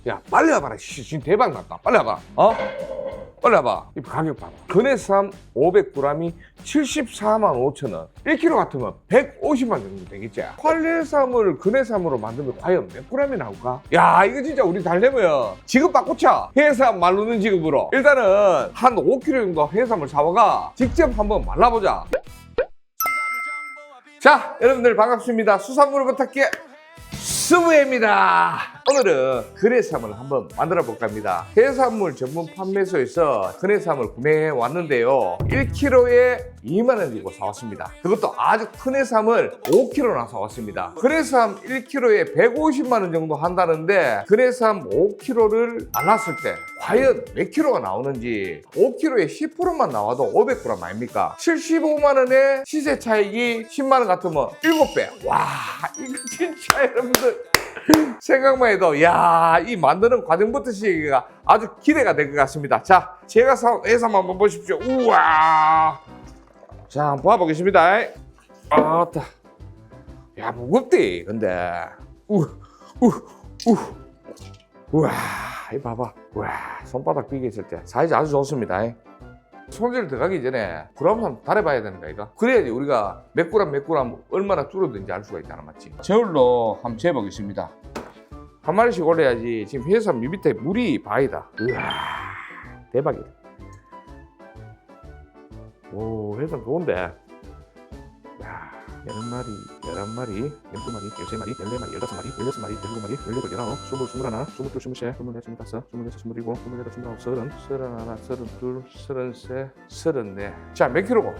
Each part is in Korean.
야 빨리 와봐라. 지금 대박 났다. 빨리 와봐. 빨리 와봐. 이 가격 봐봐. 근해삼 500g이 74만 5천 원. 1kg 같으면 150만 정도 되겠지. 활래삼을 근해삼으로 만들면 과연 몇 g이 나올까? 야 이거 진짜 우리 달려면 지급 바꾸자. 해삼 말르는 지급으로 일단은 한 5kg 정도 해삼을 사와가 직접 한번 말라보자. 자 여러분들 반갑습니다. 수산물을 부탁해 수부입니다. 오늘은 근해삼을 한번 만들어 볼까 합니다. 해산물 전문 판매소에서 근해삼을 구매해 왔는데요. 1kg에 2만 원 주고 사왔습니다. 그것도 아주 큰 해삼을 5kg나 사왔습니다. 근해삼 1kg에 150만 원 정도 한다는데 근해삼 5kg를 말랐을 때 과연 몇 킬로가 나오는지 5kg에 10%만 나와도 500g 아닙니까? 75만 원에 시세 차익이 10만 원 같으면 7배. 와 이거 진짜 여러분들 생각만 해도 야, 이 만드는 과정부터 시기가 아주 기대가 될 것 같습니다. 자, 제가 사온 해삼 한번 보십시오. 우와. 자, 한번 봐보겠습니다. 아따. 야, 무겁대. 근데. 우와. 이 봐봐. 우와. 손바닥 비게 있을 때 사이즈 아주 좋습니다. 손질 들어가기 전에 그램 한번 달아봐야 되는 거 이거? 그래야지 우리가 몇 그램 얼마나 줄어든지 알 수가 있잖아, 맞지? 저울로 한번 재보겠습니다. 한 마리씩 올려야지. 지금 해삼 밑에 물이 바이다. 이야 대박이다. 오 해삼 좋은데. 야 10마리, 11마리, 12마리, 13마리, 14마리, 15마리, 16마리, 17마리, 18, 19, 20, 21, 22, 23, 24, 25, 26, 27, 28, 29, 30, 31, 32, 33, 34. 자, 몇 킬로고?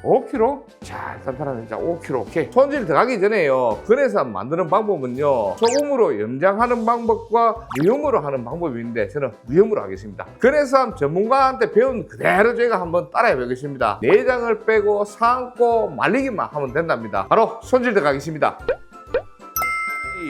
5kg? 자, 일단 달아내자. 5kg. 오케이. 손질 들어가기 전에요. 근해삼 만드는 방법은요. 소금으로 염장하는 방법과 무염으로 하는 방법이 있는데 저는 무염으로 하겠습니다. 근해삼 전문가한테 배운 그대로 제가 한번 따라해 보겠습니다. 내장을 빼고 삶고 말리기만 하면 된답니다. 바로 손질 들어가겠습니다.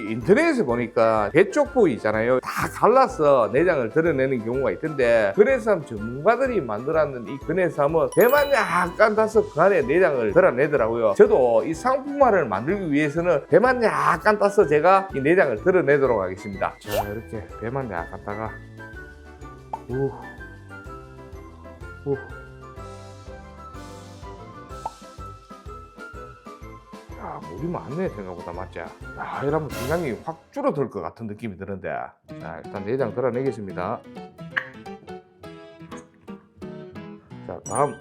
인터넷에서 보니까 배 쪽 부위 있잖아요. 다 갈라서 내장을 드러내는 경우가 있던데 근해삼 전문가들이 만들었는 이 근해삼은 배만 약간 따서 그 안에 내장을 드러내더라고요. 저도 이 상품화를 만들기 위해서는 배만 약간 따서 제가 이 내장을 드러내도록 하겠습니다. 자 이렇게 배만 약간 따가 야, 물이 많네 생각보다 맞지? 야, 이러면 분량이 확 줄어들 것 같은 느낌이 드는데. 자, 일단 내장 드러내겠습니다. 자, 다음.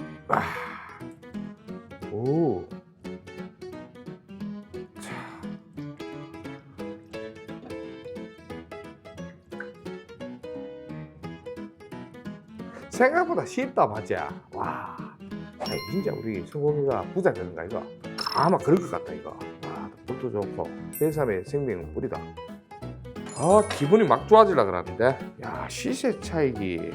오. 자. 생각보다 쉽다 맞지? 와. 아니, 진짜 우리 성공이가 부자 되는 거 이거? 아마 그럴 것 같다 이거. 와, 물도 좋고 해삼의 생명은 물이다. 아 기분이 막 좋아지려 그러는데. 야 시세 차익이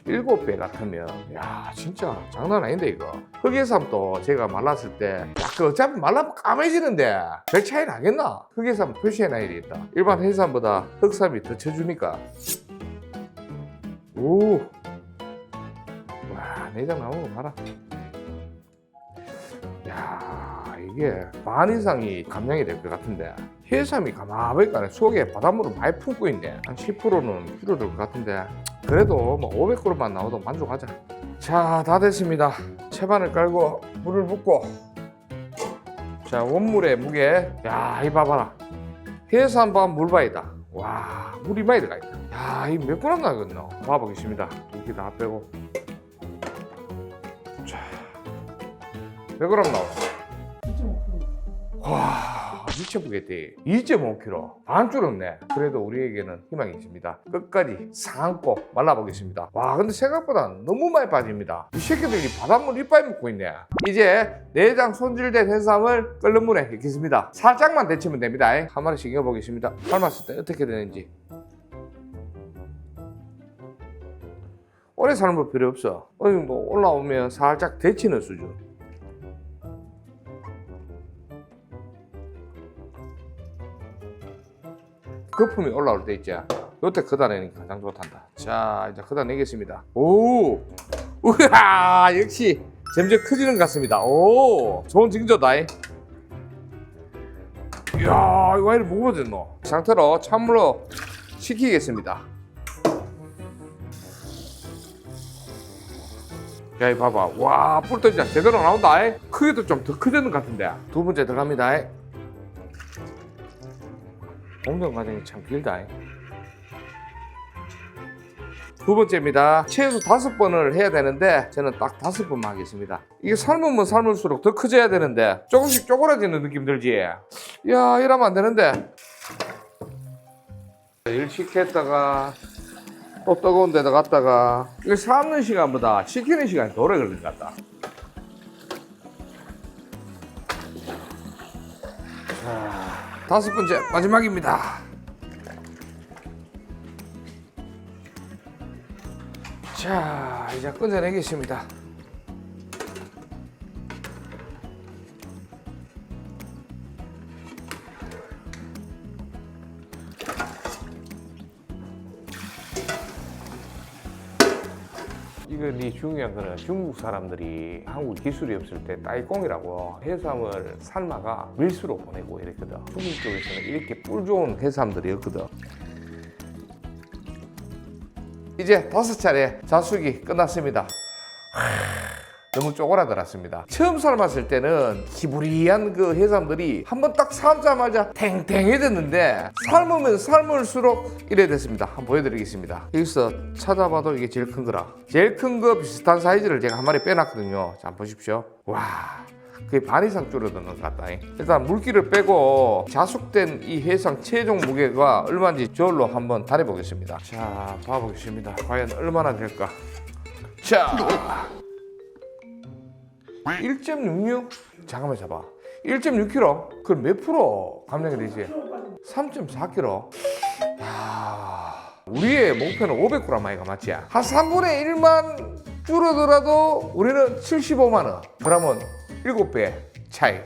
7배 같으면 야 진짜 장난 아닌데 이거. 흑해삼도 제가 말랐을 때 그 어차피 말라면 까매지는데 별 차이 나겠나? 흑해삼 표시해놔야 되겠다. 일반 해삼보다 흑삼이 더 쳐주니까. 오. 와 내장 나오는 거 봐라. 야 이게 반 이상이 감량이 될 것 같은데 해삼이 가만보니까 속에 바닷물을 많이 품고 있네. 한 10%는 줄어들 것 같은데 그래도 뭐 500g만 나와도 만족하자. 자 다 됐습니다. 채반을 깔고 물을 붓고 자 원물의 무게 야 이 봐봐라. 해삼반 물바이다. 와 물이 많이 들어가 있다. 야 이 몇 g 나겠노? 봐보겠습니다. 두 개 다 빼고 자 100g 나왔어. 와 미쳐보겠대. 2.5kg 반 줄었네. 그래도 우리에게는 희망이 있습니다. 끝까지 삶고 말라보겠습니다. 와 근데 생각보다 너무 많이 빠집니다. 이 새끼들이 바닷물 이빨 먹고 있네. 이제 내장 손질된 해삼을 끓는 물에 익히겠습니다. 살짝만 데치면 됩니다. 한 마리씩 익어보겠습니다. 삶았을 때 어떻게 되는지. 오래 삶을 필요 없어. 어느 정도 올라오면 살짝 데치는 수준. 거품이 올라올 때 있지. 요때 걷어내는 게 가장 좋단다. 자 이제 걷어내겠습니다. 오 우와 역시 점점 커지는 것 같습니다. 오 좋은 징조다. 이야 왜 이렇게 무거워졌노? 상태로 찬물로 식히겠습니다. 야, 이 봐봐. 와, 뿔도 진짜 제대로 나온다. 크기도 좀 더 커지는 것 같은데. 두 번째 들어갑니다. 공정 과정이 참 길다. 두 번째입니다. 최소 5번을 해야 되는데 저는 딱 5번만 하겠습니다. 이게 삶으면 삶을수록 더 커져야 되는데 조금씩 쪼그라지는 느낌 들지? 야, 이러면 안 되는데. 일 식혔다가 또 뜨거운 데다 갔다가 이거 삶는 시간보다 식히는 시간이 더 오래 걸린 것 같다. 자, 5번째 마지막입니다. 자, 이제 꺼내내겠습니다. 이건 이 중요한 거는 중국 사람들이 한국 기술이 없을 때 따이꽁이라고 해삼을 삶아가 밀수로 보내고 이랬거든. 중국 쪽에서는 이렇게 뿔 좋은 해삼들이었거든. 이제 5차례 자수기 끝났습니다. 너무 쪼그라들었습니다. 처음 삶았을 때는 기부리한 그 해삼들이 한번 딱 삶자마자 탱탱해졌는데 삶으면 삶을수록 이래 됐습니다. 한번 보여드리겠습니다. 여기서 찾아봐도 이게 제일 큰 거라. 제일 큰 거 비슷한 사이즈를 제가 한 마리 빼놨거든요. 자, 한번 보십시오. 와, 그게 반 이상 줄어드는 것 같다. 일단 물기를 빼고 자숙된 이 해상 최종 무게가 얼마인지 저울로 한번 달해보겠습니다. 자, 봐보겠습니다. 과연 얼마나 될까. 자, 1.66? 잠깐만 잡아. 1.6kg? 그럼 몇 프로 감량이 되지? 3.4kg? 야, 우리의 목표는 500g 아이가 맞지? 한 3분의 1만 줄어들어도 우리는 75만 원. 그러면 7배 차이.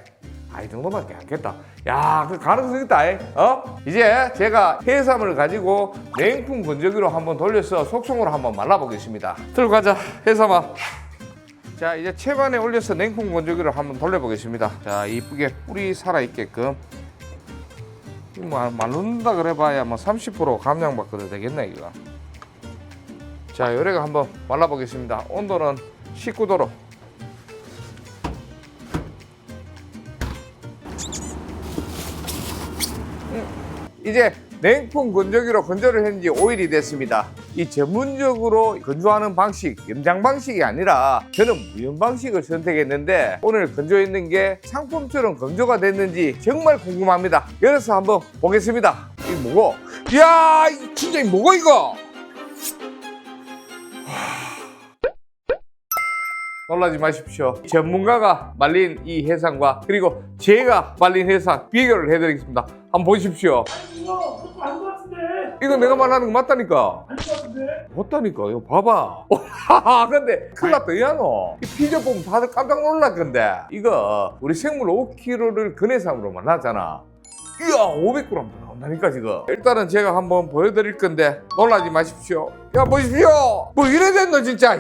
이 정도밖에 안 겠다. 야, 그 가능성 있다. 이제 제가 해삼을 가지고 냉풍 건조기로 한번 돌려서 속성으로 한번 말라보겠습니다. 들고 가자, 해삼아. 자, 이제 채반에 올려서 냉풍 건조기를 한번 돌려보겠습니다. 자, 이쁘게 뿔이 살아있게끔. 뭐 말른다 그래봐야 뭐 30% 감량받거든 되겠네 이거. 자, 요래가 한번 말라보겠습니다. 온도는 19도로. 이제 냉풍 건조기로 건조를 한 지 5일이 됐습니다. 이 전문적으로 건조하는 방식, 염장 방식이 아니라 저는 무염 방식을 선택했는데 오늘 건조했는 게 상품처럼 건조가 됐는지 정말 궁금합니다. 열어서 한번 보겠습니다. 이거 뭐고? 이야, 진짜 이거 뭐고 이거? 놀라지 마십시오. 전문가가 말린 이 해삼과 그리고 제가 말린 해삼 비교를 해드리겠습니다. 한번 보십시오. 이거 아닌 것 같은데. 이거 내가 말하는 거 맞다니까. 아닌 것 같은데. 맞다니까. 이거 봐봐. 근데 큰일 났다. 야너 이 피자 보면 다들 깜짝 놀랄 건데 이거 우리 생물 5kg를 근해삼으로 만났잖아. 이야, 500g 더 나온다니까 지금. 일단은 제가 한번 보여드릴 건데 놀라지 마십시오. 야, 보십시오. 뭐 이래 됐노 진짜.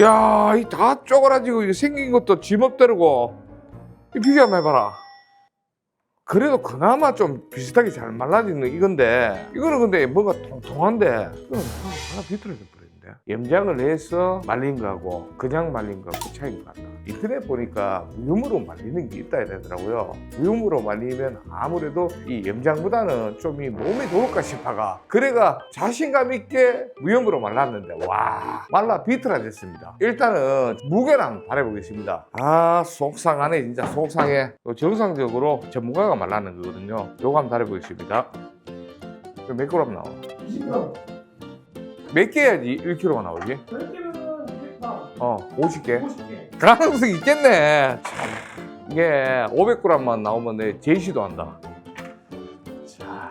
야, 이 다 쪼그라지고 이거 생긴 것도 지멋대로고. 이 비교 한번 해봐라. 그래도 그나마 좀 비슷하게 잘 말라지는 이건데 이거는 근데 뭔가 통통한데 이거는 하나 비틀어져 버렸는데. 염장을 해서 말린 거하고 그냥 말린 거 그 차이인 것 같다. 인터넷 보니까 무염으로 말리는 게 있다 이러더라고요. 무염으로 말리면 아무래도 이 염장보다는 좀 이 몸이 좋을까 싶어가 그래가 자신감 있게 무염으로 말랐는데 와, 말라 비틀어졌습니다. 일단은 무게를 한번 달해보겠습니다. 아, 속상하네 진짜. 속상해. 정상적으로 전문가가 말라는 거거든요. 요거 한번 달해보겠습니다. 몇 그램 나와? 20g. 몇 개 해야지 1kg가 나오지? 10개면은 200g. 50개? 50개. 가능성 있겠네. 참, 이게 500g만 나오면 내 제시도 한다. 자,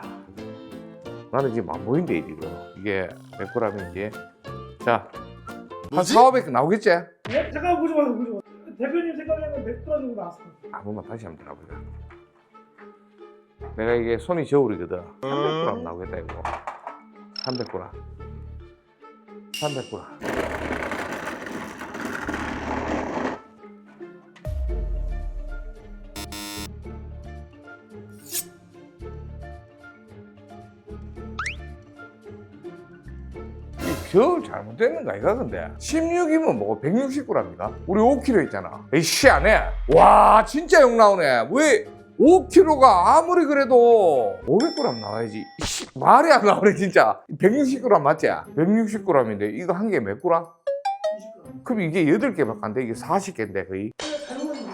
나는 지금 안 보이는데 지금 이게 몇 g인지. 자, 한 400, 500 나오겠지? 네? 잠깐 보지 마세요, 보지 마세요. 대표님 생각에는 100g 정도 나왔을 거예요. 한번만 다시 한번 들어보자. 내가 이게 손이 저울이거든. 300g 나오겠다 이거. 300g. 300g. 저 잘못됐는가 이가 근데 16이면 뭐 160g인가? 우리 5kg 있잖아. 이씨 안 해. 와 진짜 욕 나오네. 왜 5kg가 아무리 그래도 500g 나와야지. 이씨, 말이 안 나오네 진짜. 160g 맞지? 160g인데 이거 한 개 몇 g? 20g. 그럼 이게 8개밖에 안 돼. 이게 40개인데 거의. 잘못하는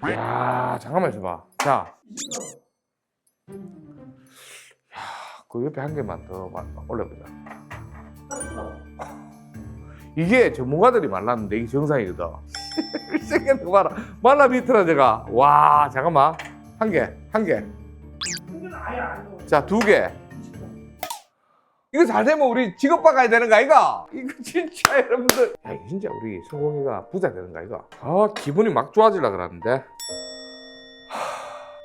거. 야 잠깐만 있어봐. 자 20g. 그 옆에 한 개만 더 올려보자. 40g. 이게 전문가들이 말랐는데 이게 정상이거든. 생각해 봐라. 말라 비틀어 제가. 와 잠깐만. 한 개. 근데 아예 안 넣어. 자 2개. 20g. 이거 잘 되면 우리 직업 바꿔야 되는 거 아이가? 이거 진짜 여러분들. 야 이거 진짜 우리 성공이가 부자 되는 거 아이가? 아 기분이 막 좋아지려 그러는데.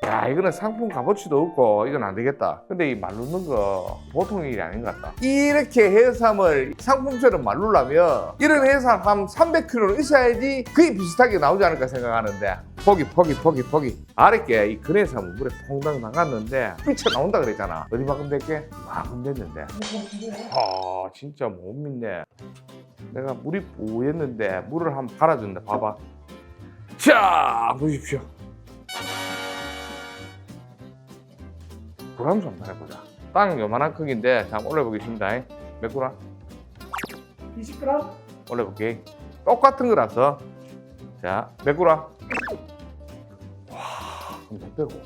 야 이거는 상품 값어치도 없고 이건 안 되겠다. 근데 이 말르는 거 보통 일이 아닌 것 같다. 이렇게 해삼을 상품처럼 말르려면 이런 해삼 한 300kg는 있어야지 그게 비슷하게 나오지 않을까 생각하는데 포기. 아랫게 이 근해삼은 물에 퐁당 나갔는데 삐쳐나온다 그랬잖아. 어디만큼 됐게? 이만큼 됐는데 아 진짜 못 믿네. 내가 물이 뿌였는데 물을 한번 갈아준다. 봐봐. 자 보십시오. 그람 좀 해보자. 땅 요만한 크기인데 자 올려보겠습니다. 몇 그람? 20g. 올려볼게. 똑같은 거라서 자 몇 그람? 와 그럼 더 빼고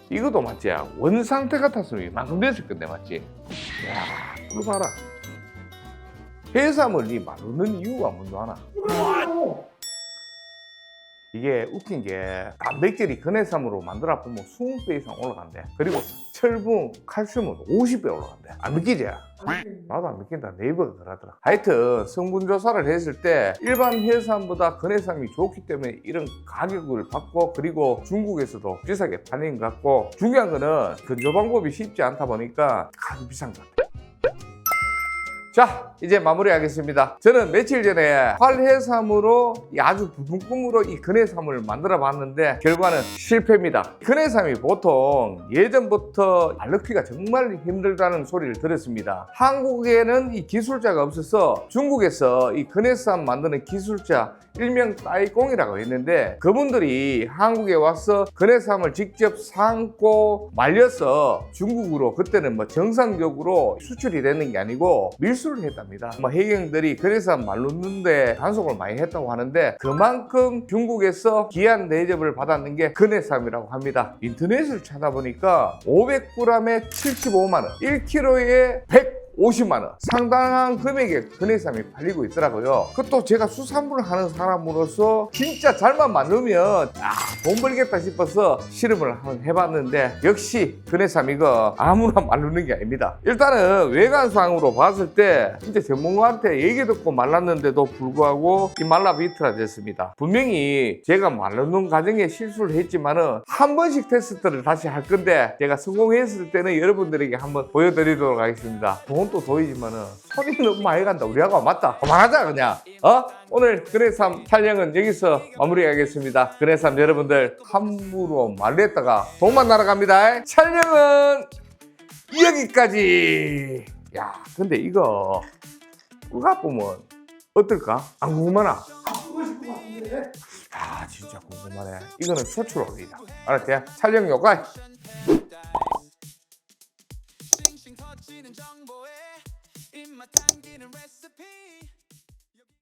이것도 맞지? 원 상태 같았으면 이만큼 됐을 건데 맞지? 야 이거 봐라. 해삼을 이 마르는 이유가 뭔지 아나? 이게 웃긴 게 단백질이 근해삼으로 만들어 보면 20배 이상 올라간대. 그리고 철분, 칼슘은 50배 올라간대. 안 믿기지? 나도 안 믿긴다. 네이버가 그러더라. 하여튼 성분 조사를 했을 때 일반 해삼보다 근해삼이 좋기 때문에 이런 가격을 받고 그리고 중국에서도 비싸게 팔리는 것 같고 중요한 거는 건조 방법이 쉽지 않다 보니까 가격이 비싼 것 같아. 자 이제 마무리하겠습니다. 저는 며칠 전에 활해삼으로 아주 부품꿈으로 이 근해삼을 만들어 봤는데 결과는 실패입니다. 근해삼이 보통 예전부터 알르기가 정말 힘들다는 소리를 들었습니다. 한국에는 이 기술자가 없어서 중국에서 이 근해삼 만드는 기술자 일명 따이공이라고 했는데 그분들이 한국에 와서 근해삼을 직접 삶고 말려서 중국으로 그때는 뭐 정상적으로 수출이 되는 게 아니고 밀수를 했답니다. 뭐 해경들이 근해삼 말르는데 단속을 많이 했다고 하는데 그만큼 중국에서 귀한 대접을 받았는 게 근해삼이라고 합니다. 인터넷을 찾아보니까 500g에 75만 원, 1kg에 150만 원 상당한 금액의 근해삼이 팔리고 있더라고요. 그것도 제가 수산물을 하는 사람으로서 진짜 잘만 만들면 돈 벌겠다 싶어서 실험을 한번 해봤는데 역시 근해삼 이거 아무나 말르는 게 아닙니다. 일단은 외관상으로 봤을 때 진짜 전문가한테 얘기 듣고 말랐는데도 불구하고 이 말라 비틀어졌습니다. 분명히 제가 말르는 과정에 실수를 했지만은 한 번씩 테스트를 다시 할 건데 제가 성공했을 때는 여러분들에게 한번 보여드리도록 하겠습니다. 또 도이지만은 소리 너무 많이 간다. 우리하고 맞다. 그만하자 그냥. 오늘 근해삼 촬영은 여기서 마무리하겠습니다. 근해삼 여러분들 함부로 말렸다가 돈만 날아갑니다. 촬영은 여기까지. 야 근데 이거 우가 보면 어떨까? 안 궁금하나? 바꾸고 싶은 것 같은데. 아 진짜 궁금하네. 이거는 수출 올리자. 알았지? 촬영 여기까지. 입맛 당기는 레시피